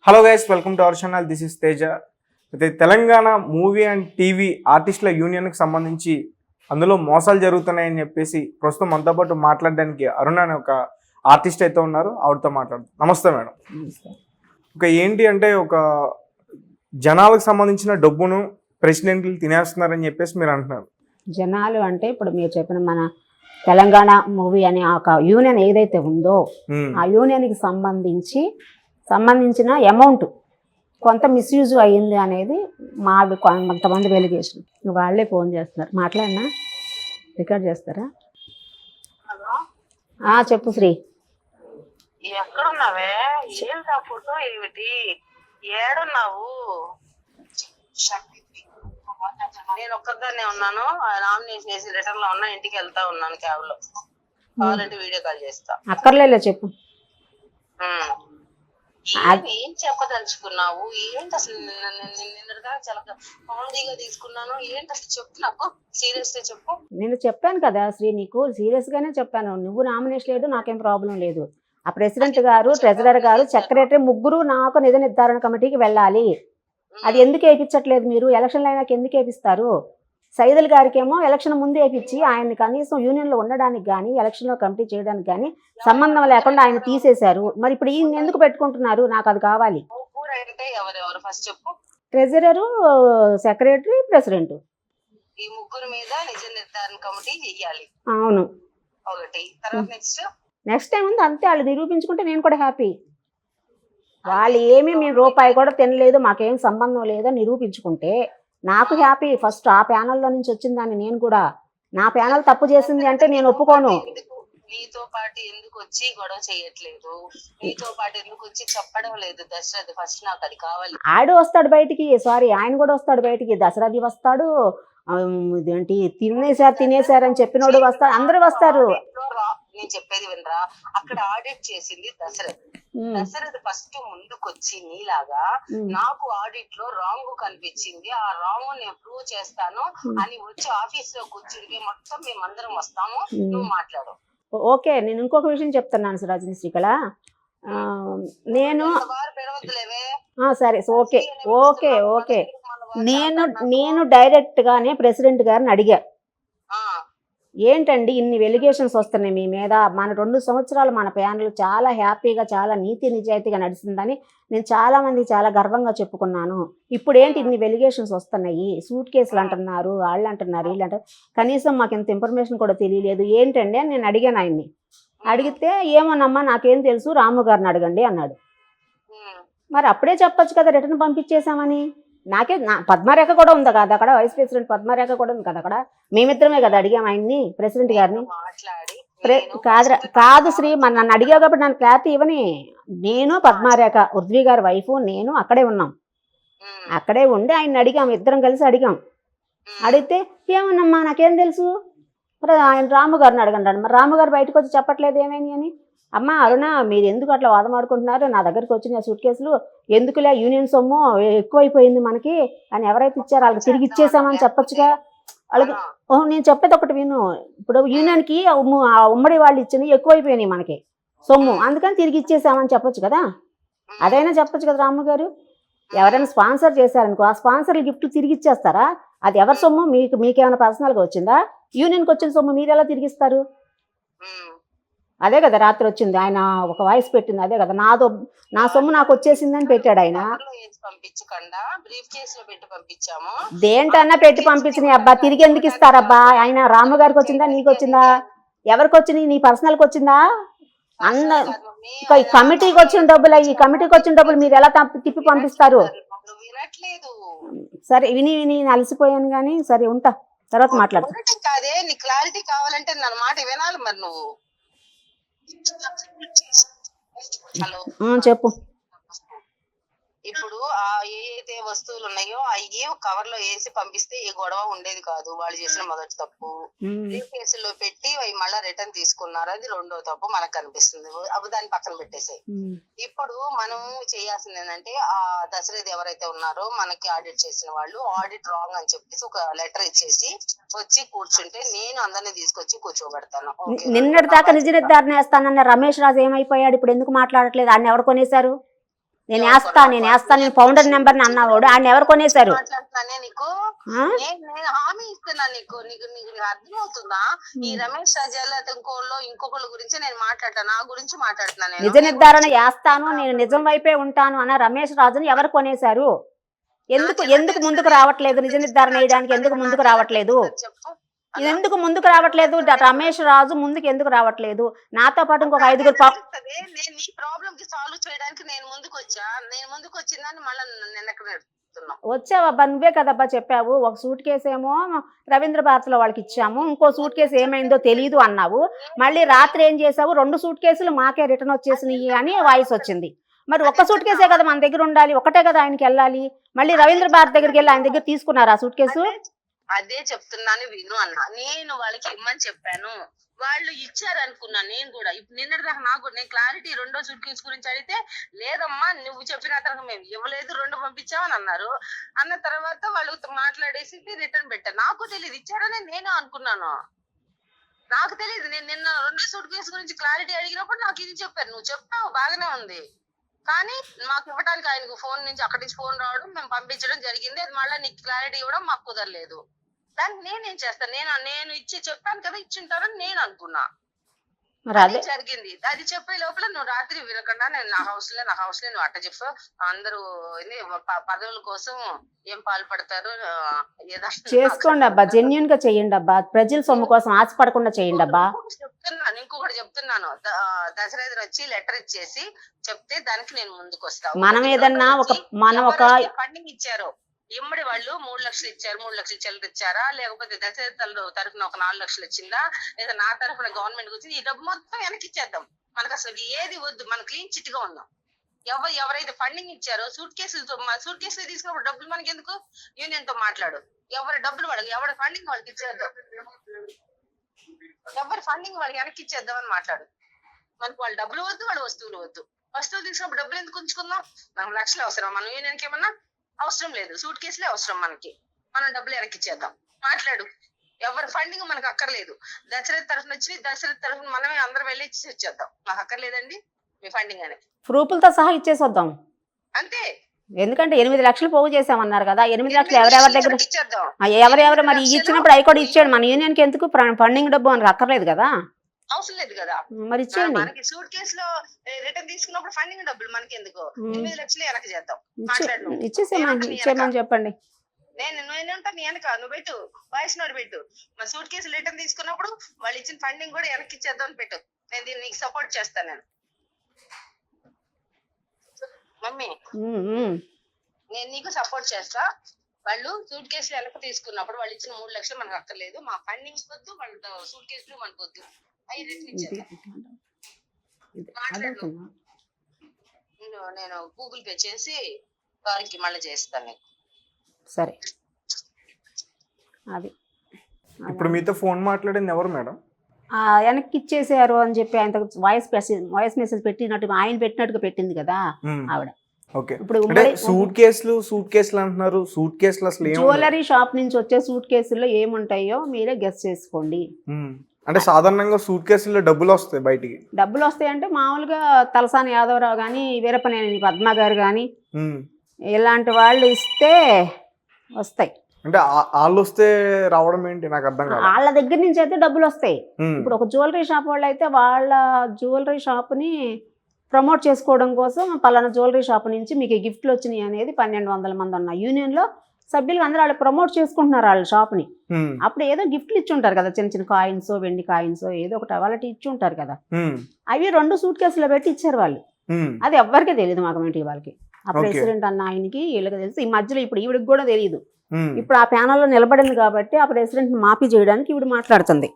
Hello guys, welcome to our channel. This is Teja. అయితే Telangana movie and TV ఆర్టిస్టుల యూనియన్కి సంబంధించి అందులో మోసాలు జరుగుతున్నాయని చెప్పేసి ప్రస్తుతం మనతో పాటు మాట్లాడడానికి అరుణ అనే ఒక ఆర్టిస్ట్ అయితే ఉన్నారు. ఆవిడతో మాట్లాడుతాం. నమస్తే మేడం. ఏంటి అంటే జనాలకు సంబంధించిన డబ్బును ప్రెసిడెంట్లు తినేస్తున్నారని చెప్పేసి మీరు అంటున్నారు. జనాలు అంటే ఇప్పుడు మీరు చెప్పిన మన తెలంగాణ మూవీ అనే ఒక యూనియన్ ఏదైతే ఉందో ఆ యూనియన్కి సంబంధించిన అమౌంట్ కొంత మిస్యూజ్ అయ్యింది అనేది కొంతమంది వెలిగేషన్. వాళ్ళే ఫోన్ చేస్తున్నారు. మాట్లాడినా రికార్డ్ చేస్తారా? చెప్పు శ్రీ. ఎక్కడున్నావే? ఏంటా ఫోటో ఏమిటి? ఏడున్నావు? నేను ఒక్కదాన్నే ఉన్నాను. నామినేషన్ వేసి రిటర్న్ లో ఉన్నా. ఇంటికి వెళ్తా ఉన్నాను క్యాబ్ లో. కావాలంటే వీడియో కాల్ చేస్తా. అక్కర్లేలే చెప్పు. ఏం చెప్పదలుచుకున్నావు? ఏంటి అసలు? నిన్నగా చాలా కామెడీగా తీసుకున్నాను. ఏంటి అసలు చెప్పు, నాకు సీరియస్ గా చెప్పు. నేను చెప్పాను కదా శ్రీ, నీకు సీరియస్ గానే చెప్పాను. నువ్వు నామినేషన్ లేదు, నాకేం ప్రాబ్లం లేదు. ఆ ప్రెసిడెంట్ గారు, ట్రెజరర్ గారు, సెక్రటరీ ముగ్గురు నాకు నిధి నిర్ధారణ కమిటీకి వెళ్ళాలి. అది ఎందుకు వేయించట్లేదు మీరు? ఎలక్షన్లు అయినాక ఎందుకు వేపిస్తారు? సైదుల్ గారికి ఏమో ఎలక్షన్ ముందే వేయించి ఆయన్ని కనీసం యూనియన్లో ఉండడానికి కానీ ఎలక్షన్లో కమిటీ చేయడానికి కానీ సంబంధం లేకుండా ఆయన తీసేశారు. మరి ఇప్పుడు ఈయన ఎందుకు పెట్టుకుంటున్నారు? నాకు అది కావాలి. ట్రెజరరు, సెక్రటరీ, ప్రెసిడెంట్ ఈ ముగ్గురు మీద నిజ నిర్ధారణ కమిటీ చెయ్యాలి. అవును. ఒకటి. తర్వాత నెక్స్ట్ టైం ఉంది అంతే. వాళ్ళు నిరూపించుకుంటే నేను కూడా హ్యాపీ. వాళ్ళు ఏమీ మేము రూపాయి కూడా తినలేదు, మాకేం సంబంధం లేదో నిరూపించుకుంటే నాకు హ్యాపీ. ఫస్ట్ ఆ ప్యానల్లో నుంచి వచ్చిందాన్ని నేను కూడా. నా ప్యానల్ తప్పు చేసింది అంటే నేను ఒప్పుకోను. నీతో పాటు ఎందుకు వచ్చి గొడవ చేయట్లేదు? నీతో పాటు ఎందుకు వచ్చి చెప్పడం లేదు దశరథ్? ఫస్ట్ నాకు అది కావాలి. ఆడు వస్తాడు బయటికి, సారీ ఆయన కూడా వస్తాడు బయటికి. దశరథి వస్తాడు, ఇదేంటి తినేశారు అని చెప్పినోడు వస్తాడు, అందరూ వస్తారు. నేను చెప్పేది వినరా? అక్కడ ఆడిట్ చేసింది దశరథ్. దశరథ్ ఫస్ట్ ముందుకొచ్చి నీలాగా నాకు ఆడిట్ లో రాంగ్ కనిపించింది, ఆ రాంగ్ నేను ప్రూవ్ చేస్తాను అని వచ్చి ఆఫీస్ లో కూర్చుంటే మొత్తం మేమందరం వస్తాము, నువ్వు మాట్లాడు. ఓకే, నేను ఇంకొక విషయం చెప్తున్నాను రజనీ శ్రీకళ. నేను సరే ఓకే ఓకే ఓకే నేను డైరెక్ట్ గానే ప్రెసిడెంట్ గారిని అడిగా, ఏంటండి ఇన్ని వెలిగేషన్స్ వస్తున్నాయి మీ మీద? మన 2 సంవత్సరాలు మన ప్యానల్ చాలా హ్యాపీగా, చాలా నీతి నిజాయితీగా నడిచిందని నేను చాలా గర్వంగా చెప్పుకున్నాను. ఇప్పుడు ఏంటి ఇన్ని వెలిగేషన్స్ వస్తున్నాయి? సూట్ కేసులు అంటున్నారు, వాళ్ళు అంటున్నారు, వీళ్ళు అంటారు. కనీసం మాకు ఇంత ఇన్ఫర్మేషన్ కూడా తెలియలేదు, ఏంటండి అని నేను అడిగాను ఆయన్ని. అడిగితే ఏమోనమ్మా నాకేం తెలుసు, రాము గారిని అడగండి అన్నాడు. మరి అప్పుడే చెప్పొచ్చు కదా రిటర్న్ పంపించేశామని. పద్మరేఖ కూడా ఉంది కదా అక్కడ, వైస్ ప్రెసిడెంట్ పద్మరేఖ కూడా ఉంది కదా అక్కడ. మేమిద్దరమే కదా అడిగాం ఆయన్ని, ప్రెసిడెంట్ గారిని. కాదు శ్రీ, మరి నన్ను అడిగావు కాబట్టి నన్ను క్లారిటీ ఇవ్వని. నేను పద్మరేఖ, ఉర్వి గారి వైఫ్, నేను అక్కడే ఉన్నాం. అక్కడే ఉండి ఆయన్ని అడిగాం, ఇద్దరం కలిసి అడిగాం. అడిగితే ఏమన్నమ్మా నాకేం తెలుసు, ఆయన రాము గారిని అడగండి. మరి రాము గారు బయటకు వచ్చి చెప్పట్లేదు ఏమైంది అని. అమ్మ అరుణ, మీరు ఎందుకు అట్లా వాదమాడుకుంటున్నారు? నా దగ్గరికి వచ్చిన సూట్ కేసులు ఎందుకులే, యూనియన్ సొమ్ము ఎక్కువైపోయింది మనకి అని ఎవరైతే ఇచ్చారో వాళ్ళకి తిరిగి ఇచ్చేసామని చెప్పొచ్చుగా వాళ్ళకి. నేను చెప్పేది ఒకటి విను. ఇప్పుడు యూనియన్కి ఉమ్మడి వాళ్ళు ఇచ్చినవి ఎక్కువైపోయినాయి మనకి సొమ్ము, అందుకని తిరిగి ఇచ్చేసామని చెప్పొచ్చు కదా. అదైనా చెప్పొచ్చు కదా రాము గారు. ఎవరైనా స్పాన్సర్ చేశారనుకో, ఆ స్పాన్సర్లు గిఫ్ట్ తిరిగి ఇచ్చేస్తారా? అది ఎవరి సొమ్ము? మీకేమైనా పర్సనల్గా వచ్చిందా? యూనియన్కి వచ్చిన సొమ్ము మీరు ఎలా తిరిగిస్తారు? అదే కదా రాత్రి వచ్చింది, ఆయన ఒక వాయిస్ పెట్టింది. అదే కదా నా సొమ్ము నాకు వచ్చేసిందని పెట్టాడు ఆయన. దేంటన్నా పెట్టి పంపించినాయి అబ్బా, తిరిగి ఎందుకు ఇస్తారబ్బా? ఆయన రాము గారికి వచ్చిందా, నీకు వచ్చిందా? ఎవరికి వచ్చినాయి? నీ పర్సనల్కి వచ్చిందా? కమిటీకి వచ్చిన డబ్బులు, ఈ కమిటీకి వచ్చిన డబ్బులు మీరు ఎలా తిప్పి పంపిస్తారు? సరే విని అలసిపోయాను కానీ, సరే ఉంటా, తర్వాత మాట్లాడతా. క్లారిటీ కావాలంటే నా మాట వినాలి. మరి నువ్వు చెప్పు. ఇప్పుడు ఏదైతే వస్తువులు ఉన్నాయో అవి కవర్ లో వేసి పంపిస్తే ఏ గొడవ ఉండేది కాదు. వాళ్ళు చేసిన మొదటి తప్పు. బ్రీఫ్ కేసుల్లో పెట్టి అవి మళ్ళా రిటర్న్ తీసుకున్నారు, అది 2వ తప్పు మనకు కనిపిస్తుంది. అవి దాన్ని పక్కన పెట్టేసాయి. ఇప్పుడు మనం చేయాల్సింది ఏంటంటే, ఆ దశరథ్ ఎవరైతే ఉన్నారో మనకి ఆడిట్ చేసిన వాళ్ళు ఆడిట్ రాంగ్ అని చెప్పేసి ఒక లెటర్ ఇచ్చేసి వచ్చి కూర్చుంటే నేను అందరినీ తీసుకొచ్చి కూర్చోబెడతాను. నిన్నటి దాకా నిజ నిర్ధారణ వేస్తానన్న రమేష్ రాజు ఏమైపోయాడు? ఇప్పుడు ఎందుకు మాట్లాడట్లేదు? ఆయన ఎవరు కొనేశారు? నేను ఫౌండర్ నెంబర్ అన్నవాడు ఆయన ఎవరు కొనేశారు? మాట్లాడుతున్నానే నీకు, నేను హామీ ఇస్తున్నాను నీకు. నీకు నీకు అర్థమవుతుందా? ఈ రమేష్ రాజాల ఇంకొకళ్ళ గురించి నేను మాట్లాడతాను, నా గురించి మాట్లాడుతున్నాను. నిజ నిర్ధారణ చేస్తాను, నేను నిజం వైపే ఉంటాను అన్న రమేష్ రాజుని ఎవరు కొనేశారు? ఎందుకు ముందుకు రావట్లేదు? నిజ నిర్ధారణ వేయడానికి ఎందుకు ముందుకు రావట్లేదు? ఎందుకు ముందుకు రావట్లేదు? రమేష్ రాజు ముందుకు ఎందుకు రావట్లేదు? నాతో పాటు ఇంకొక 5 నేను నీ ప్రాబ్లం కి సాల్వ్ చేయడానికి నేను ముందుకు వచ్చిందని మళ్ళీ వచ్చావబ్బా, నువ్వే కదబ్బా చెప్పావు. ఒక సూట్ కేసు ఏమో రవీంద్ర భారతిలో వాళ్ళకి ఇచ్చాము, ఇంకో సూట్ కేసు ఏమైందో తెలియదు అన్నావు. మళ్ళీ రాత్రి ఏం చేసావు? 2 సూట్ కేసులు మాకే రిటర్న్ వచ్చేసినాయి అని వాయిస్ వచ్చింది. మరి ఒక్క సూట్ కేసే కదా మన దగ్గర ఉండాలి, ఒకటే కదా ఆయనకి వెళ్ళాలి. మళ్ళీ రవీంద్ర భారతి దగ్గరికి వెళ్ళి ఆయన దగ్గర తీసుకున్నారా ఆ సూట్ కేసు? అదే చెప్తున్నాను విను అన్న. నేను వాళ్ళకి ఇమ్మని చెప్పాను, వాళ్ళు ఇచ్చారు అనుకున్నాను. నేను కూడా ఇప్పుడు నిన్నటి దాకా నేను క్లారిటీ 2వ సూట్ కేసు గురించి అడిగితే, లేదమ్మా నువ్వు చెప్పిన తరగతి మేము ఇవ్వలేదు, 2 పంపించామని అన్నారు. అన్న తర్వాత వాళ్ళు మాట్లాడేసి రిటర్న్ పెట్టారు. నాకు తెలియదు ఇచ్చారని నేను అనుకున్నాను, నాకు తెలియదు. నేను నిన్న 2వ సూట్ కేసు గురించి క్లారిటీ అడిగినప్పుడు నాకు ఇది చెప్పారు. నువ్వు చెప్పావు బాగానే ఉంది, కానీ మాకు ఇవ్వడానికి ఆయనకు ఫోన్ నుంచి అక్కడి నుంచి ఫోన్ రావడం, మేము పంపించడం జరిగింది. అది మళ్ళీ నీకు క్లారిటీ ఇవ్వడం మాకు కుదరలేదు. దానికి నేనేం చేస్తాను? నేను ఇచ్చి చెప్పాను కదా, ఇచ్చింటారని నేను అనుకున్నా. అది జరిగింది. అది చెప్పే లోపల నువ్వు రాత్రి వినకుండా నా హౌస్ లో నువ్వు అట్ట చెప్పు, అందరూ పదవుల కోసం ఏం పాల్పడతారు, చేసుకోండి అబ్బా, జెన్యూన్ గా చెయ్యండి అబ్బా, ప్రజల సొమ్ము కోసం ఆశపడకుండా చేయండి అబ్బా. ఇంకొకటి చెప్తున్నాను, దశరథుడు వచ్చి లెటర్ ఇచ్చేసి చెప్తే దానికి నేను ముందుకు వస్తాను. మనం ఏదన్నా ఒక ఫండింగ్ ఇచ్చారు, ఇమ్మడి వాళ్ళు 3 లక్షలు ఇచ్చారు, 3 లక్షలు చిల్లర ఇచ్చారా, లేకపోతే దశరథుల తరఫున ఒక 4 లక్షలు ఇచ్చిందా, లేదా నా తరఫున గవర్నమెంట్ వచ్చింది, ఈ డబ్బు మొత్తం వెనక్కి ఇచ్చేద్దాం. మనకు అసలు ఏది వద్దు, మనం క్లీన్ చిట్ గా ఉందాం. ఎవరైతే ఫండింగ్ ఇచ్చారో సూట్ కేసులు తీసుకున్నప్పుడు డబ్బులు మనకి ఎందుకు? యూనియన్ తో మాట్లాడు, ఎవరి డబ్బులు వాళ్ళకి, ఎవరి ఫండింగ్ వాళ్ళకి ఇచ్చేద్దాం, ఎవరి ఫండింగ్ వాళ్ళకి వెనక్కి ఇచ్చేద్దాం అని మాట్లాడు. మనకు వాళ్ళ డబ్బులు వద్దు, వాళ్ళ వస్తువులు వద్దు. వస్తువులు తీసుకున్నప్పుడు డబ్బులు ఎందుకు ఉంచుకుందాం? మనకు లక్షలు అవసరం, మన యూనియన్కి ఏమన్నా అవసరం లేదు, సూట్ కేసులే అవసరం మనకి. మనం డబ్బులు వెనక్కిచ్చేద్దాం, మాట్లాడు. ఎవరి ఫండింగ్ మనకు అక్కర్లేదు. దశరథ్ తరఫున వచ్చి దశరథ్ తరఫున మనమే అందరం వెళ్ళి ఇచ్చి వచ్చేద్దాం, మాకు అక్కర్లేదండి మీ ఫండింగ్ అని ప్రూఫ్లతో సహా ఇచ్చేసొద్దాం అంతే. ఎందుకంటే 8 లక్షలు పోగు చేసామన్నారు కదా, 8 లక్షలు ఎవరెవరి దగ్గర ఎవరెవరు మరి ఇచ్చినప్పుడు అవి కూడా ఇచ్చాడు. మన యూనియన్ కి ఎందుకు ఫండింగ్ డబ్బు మనకు అక్కర్లేదు కదా, అవసరం లేదు కదా, మరి ఇచ్చేయండి. మనకి సూట్ కేసులో రిటర్న్ తీసుకున్నప్పుడు ఫండింగ్ డబ్బులు మనకి ఎందుకు? 8 లక్షలు వెనక్కి చేద్దాం, ఇచ్చేయమని చెప్పండి. నేనుంటాను వెనక, నువ్వు పెట్టు, వాయిస్ నోట్ పెట్టు. మన సూట్ కేసు రిటర్న్ తీసుకున్నప్పుడు వాళ్ళు ఇచ్చిన ఫండింగ్ కూడా వెనక్కి ఇచ్చేద్దాం అని పెట్టు. నేను దీన్ని నీకు సపోర్ట్ చేస్తాను. నేను మమ్మీ నేను నీకు సపోర్ట్ చేస్తా. వాళ్ళు సూట్ కేసులు వెనక్కి తీసుకున్నప్పుడు వాళ్ళు ఇచ్చిన 3 లక్షలు మనకు అక్కర్లేదు, మా ఫండింగ్ వద్దు, వాళ్ళ సూట్ కేసులు మనకు వద్దు. నేను గూగుల్ పే చేసి వారికి మళ్ళీ చేస్తాను. సరే, అది ఇప్పుడు మీతో ఫోన్ మాట్లాడింది ఎవరు మేడం? వెనక్కి ఇచ్చేసారు అని చెప్పి ఆయన వాయిస్ మెసేజ్ పెట్టినట్టు ఆయన పెట్టినట్టుగా పెట్టింది కదా ఆవిడ. ఇప్పుడు సూట్ కేసులు అంటున్నారు. సూట్ కేసులు అసలు జ్యువెలరీ షాప్ నుంచి వచ్చే సూట్ కేసుల్లో ఏముంటాయో మీరే గెస్ చేసుకోండి. అంటే సాధారణంగా సూట్ కేసుల్లో డబ్బులు వస్తాయి, బయటికి డబ్బులు వస్తాయి అంటే మామూలుగా తలసాని యాదవరావు కానీ, వీరపనేని పద్మ గారు కానీ ఇలాంటి వాళ్ళు ఇస్తే వస్తాయి. అంటే వాళ్ళు వస్తే రావడం ఏంటి నాకు అర్థం కాదు. వాళ్ళ దగ్గర నుంచి అయితే డబ్బులు వస్తాయి. ఇప్పుడు ఒక జ్యువెలరీ షాప్ వాళ్ళు అయితే వాళ్ళ జ్యువెలరీ షాప్ని ప్రమోట్ చేసుకోవడం కోసం పలానా జ్యువెలరీ షాప్ నుంచి మీకు గిఫ్ట్లు వచ్చినాయి అనేది 1200 మంది ఉన్న యూనియన్లో సభ్యులు అందరూ వాళ్ళు ప్రమోట్ చేసుకుంటున్నారు వాళ్ళ షాప్ని. అప్పుడు ఏదో గిఫ్ట్లు ఇచ్చి ఉంటారు కదా, చిన్న చిన్న కాయిన్స్, వెండి కాయిన్స్ ఏదో ఒకటి వాళ్ళకి ఇచ్చి ఉంటారు కదా. అవి 2 సూట్ కేసులో పెట్టి ఇచ్చారు వాళ్ళు. అది ఎవ్వరికీ తెలియదు మా కమిటీ వాళ్ళకి. ఆ ప్రెసిడెంట్ అన్న ఆయనకి వీళ్ళకి తెలుసు. ఈ మధ్యలో ఇప్పుడు ఈవిడికి కూడా తెలియదు. ఇప్పుడు ఆ ప్యానల్లో నిలబడింది కాబట్టి ఆ ప్రెసిడెంట్ మాఫీ చేయడానికి ఈవిడ మాట్లాడుతుంది.